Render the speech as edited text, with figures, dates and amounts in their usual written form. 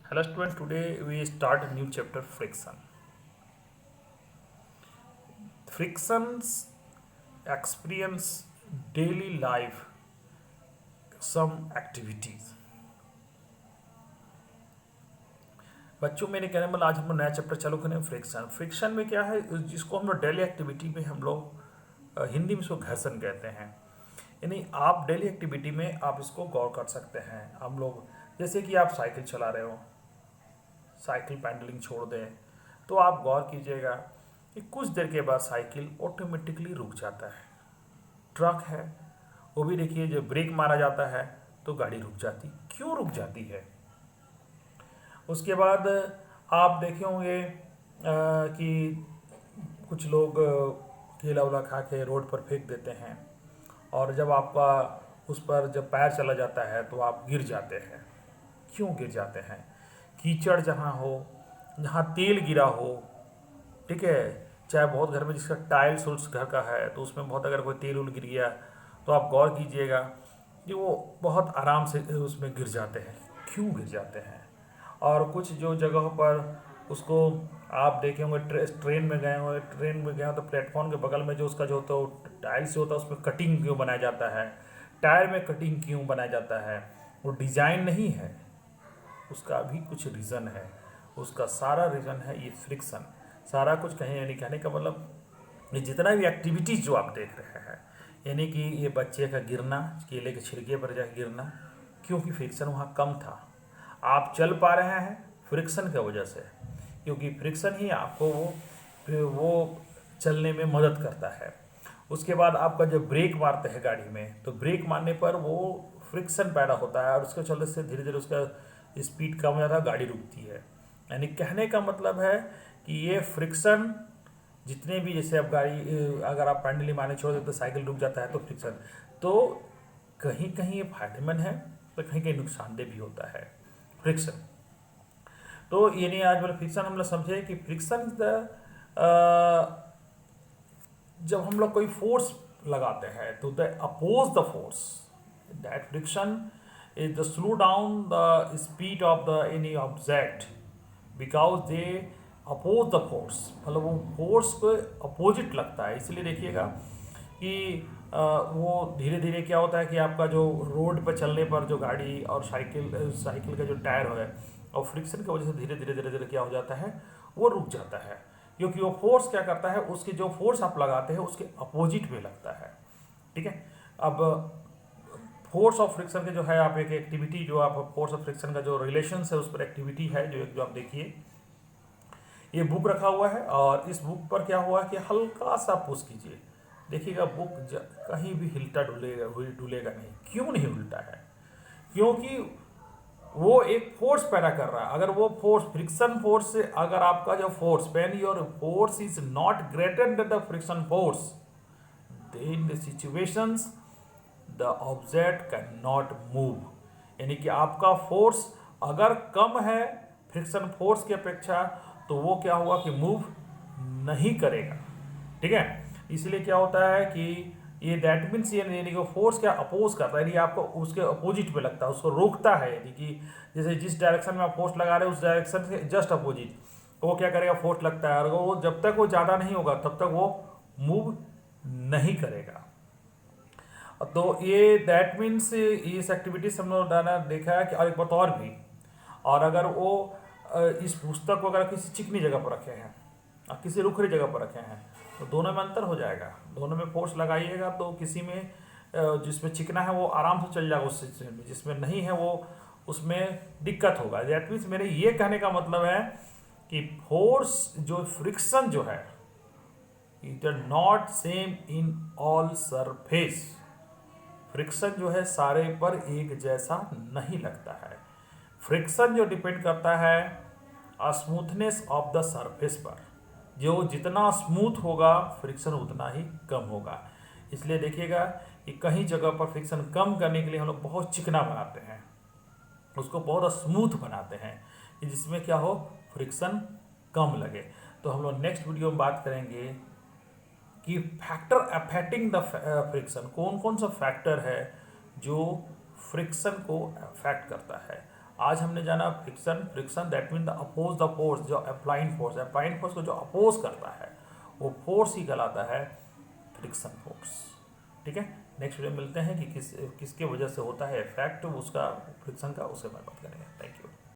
Hello students, today we start a new chapter friction. Frictions experience daily life, some activities. बच्चों मेरे कहने मतलब आज हम लोग नया चैप्टर चालू करें फ्रिक्शन। फ्रिक्शन में क्या है जिसको हम लोग डेली एक्टिविटी में हम लोग हिंदी में इसको घर्षण कहते हैं। यानी आप डेली एक्टिविटी में आप इसको गौर कर सकते हैं। हम लोग जैसे कि आप साइकिल चला रहे हो, साइकिल पैडलिंग छोड़ दें तो आप गौर कीजिएगा कि कुछ देर के बाद साइकिल ऑटोमेटिकली रुक जाता है। ट्रक है वो भी देखिए जब ब्रेक मारा जाता है तो गाड़ी रुक जाती। क्यों रुक जाती है? उसके बाद आप देखे होंगे कि कुछ लोग केला उला खा के रोड पर फेंक देते हैं और जब आपका उस पर जब पैर चला जाता है तो आप गिर जाते हैं। क्यों गिर जाते हैं? कीचड़ जहाँ हो, जहाँ तेल गिरा हो, ठीक है, चाहे बहुत घर में जिसका टाइल्स उल्स घर का है तो उसमें बहुत अगर कोई तेल उल गिर गया तो आप गौर कीजिएगा कि वो बहुत आराम से उसमें गिर जाते हैं। क्यों गिर जाते हैं? और कुछ जो जगहों पर उसको आप देखे होंगे ट्रेन में गए हो, तो प्लेटफॉर्म के बगल में जो उसका जो होता है वो टाइल से होता है, उसमें कटिंग क्यों बनाया जाता है? टायर में कटिंग क्यों बनाया जाता है? वो डिज़ाइन नहीं है, उसका भी कुछ रीज़न है। उसका सारा रीज़न है ये फ्रिक्शन। सारा कुछ कहें यानी कहने का मतलब ये जितना भी एक्टिविटीज़ जो आप देख रहे हैं, यानी कि ये बच्चे का गिरना, केले के छिलके पर जाकर गिरना, क्योंकि फ्रिक्शन वहाँ कम था। आप चल पा रहे हैं फ्रिक्शन की वजह से, क्योंकि फ्रिक्शन ही आपको वो चलने में मदद करता है। उसके बाद आपका जब ब्रेक मारते हैं गाड़ी में तो ब्रेक मारने पर वो फ्रिक्शन पैदा होता है और उसके चलने से धीरे धीरे उसका स्पीड कम हो जाता है, गाड़ी रुकती है। यानी कहने का मतलब है कि ये फ्रिक्शन जितने भी, जैसे अब गाड़ी अगर आप पैंडली मारने छोड़ देते तो साइकिल रुक जाता है तो फ्रिक्शन, तो कहीं कहीं ये फायदेमंद है तो कहीं कहीं नुकसानदेह भी होता है फ्रिक्शन। तो ये नहीं आज वाला फ्रिक्शन हम लोग समझे कि फ्रिक्शन जब हम लोग कोई फोर्स लगाते हैं तो the oppose the force, that friction is the slow down the speed of the any object because they oppose the force, मतलब वो फोर्स को अपोजिट लगता है। इसलिए देखिएगा कि वो धीरे धीरे क्या होता है कि आपका जो रोड पर चलने पर जो गाड़ी और साइकिल का जो टायर है और फ्रिक्शन की वजह से धीरे धीरे धीरे धीरे क्या हो जाता है, वो रुक जाता है। क्योंकि वो फोर्स क्या करता है, उसकी जो फोर्स आप लगाते हैं उसके अपोजिट में लगता है। ठीक है। अब फोर्स ऑफ फ्रिक्शन के जो है आप एक एक्टिविटी जो आप फोर्स ऑफ फ्रिक्शन का जो रिलेशन है उस पर एक्टिविटी है जो आप देखिए, ये बुक रखा हुआ है और इस बुक पर क्या हुआ है कि हल्का सा पुश कीजिए, देखिएगा बुक कहीं भी हिलता डुलेगा नहीं। क्यों नहीं हिलता है? क्योंकि वो एक फोर्स पैदा कर रहा है। अगर वो फोर्स फ्रिक्शन फोर्स से, अगर आपका जो force when your force is not greater than the friction force, then the situations the object can not move. यानी कि आपका फोर्स अगर कम है फ्रिक्शन फोर्स की अपेक्षा तो वो क्या होगा कि मूव नहीं करेगा। ठीक है। इसलिए क्या होता है कि ये दैट मीन्स ये यानी कि फोर्स क्या अपोज करता है, यानी आपको उसके अपोजिट में लगता है, उसको रोकता है। यानी कि जैसे जिस डायरेक्शन में आप फोर्स लगा रहे हो उस डायरेक्शन से जस्ट अपोजिट वो क्या करेगा, फोर्स लगता है और वो जब तक वो ज़्यादा नहीं होगा तब तक वो मूव नहीं करेगा। तो ये दैट मीन्स इस एक्टिविटी से हम लोग ने देखा है कि और एक बात और भी, और अगर वो इस पुस्तक को अगर किसी चिकनी जगह पर रखे हैं और किसी रुखरी जगह पर रखे हैं तो दोनों में अंतर हो जाएगा। दोनों में फोर्स लगाइएगा तो किसी में जिसमें चिकना है वो आराम से चल जाएगा उस सिचुएशन में, जिसमें नहीं है वो उसमें दिक्कत होगा। दैट मीन्स मेरे ये कहने का मतलब है कि फोर्स जो फ्रिक्शन जो है it are not same in all surface. Friction जो है सारे पर एक जैसा नहीं लगता है। फ्रिक्शन जो डिपेंड करता है स्मूथनेस ऑफ द सरफेस पर, जो जितना स्मूथ होगा फ्रिक्शन उतना ही कम होगा। इसलिए देखिएगा कि कहीं जगह पर फ्रिक्शन कम करने के लिए हम लोग बहुत चिकना बनाते हैं, उसको बहुत स्मूथ बनाते हैं कि जिसमें क्या हो, फ्रिक्शन कम लगे। तो हम लोग नेक्स्ट वीडियो में बात करेंगे कि फैक्टर अफेक्टिंग द फ्रिक्शन, कौन कौन सा फैक्टर है जो फ्रिक्शन को अफेक्ट करता है। आज हमने जाना friction. Friction that mean the oppose the force, जो अप्लाइंग फोर्स को जो अपोज करता है वो फोर्स ही कहलाता है फ्रिक्शन फोर्स। ठीक है, नेक्स्ट वीडियो में मिलते हैं कि किसके वजह से होता है इफेक्ट उसका फ्रिक्शन का, उसके बाद बात करेंगे। Thank you.